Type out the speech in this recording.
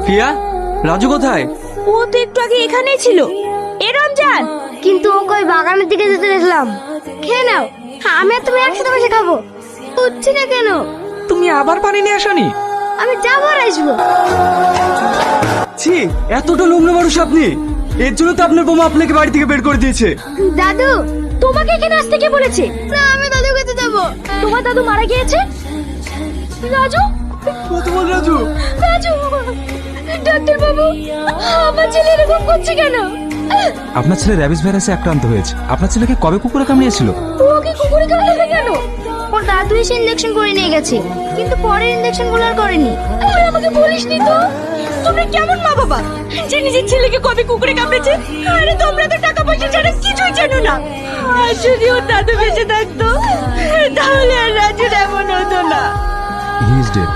প্রিয়া, রাজু কোথায়? ও তো একটু আগে এখানেই ছিল। এ রমজান, কিন্তু ও কই বাগানের দিকে যেতে দেখলাম। খেয়ে নাও, আমি আর তুমি একসাথে বসে খাবো। হচ্ছে না কেন? তুমি আবার পানি নিয়ে আসনি? আমি যাবো আর আসবো। ছি, এতটা নোংরা মানুষ আপনি! এর জন্য তো আপনার বৌমা আপনাকে বাড়ি থেকে বের করে দিয়েছে। দাদু, তোমাকে এখানে আসতে কে বলেছে? না আমি দাদু কাছে যাবো। তোমার দাদু মারা গিয়েছে। রাজু, ও তোমার রাজু? রাজু, ডাক্তার বাবু, আমার ছেলে এরকম করছে কেন? আপনার ছেলে র্যাবিস ভাইরাসে আক্রান্ত হয়েছে। আপনার ছেলেকে কবে কুকুরে কামড়িয়েছিল? ওকে কুকুরে কামড়াবে কেন? ওর দাদু এসে ইঞ্জেকশন করে নিয়ে গেছে, কিন্তু পরের ইঞ্জেকশন গুলো আর করেনি। আরে আমাকে বলিসনি তো। তোমরা কেমন মা বাবা যে নিজের ছেলেকে কবে কুকুরে কামড়েছে? আরে তোমরা তো টাকা পয়সা ছাড়া কিছুই জানো না। আর যদি ওর দাদু বেঁচে থাকতো তাহলে আর রাজুর এমন হতো না। He is dead.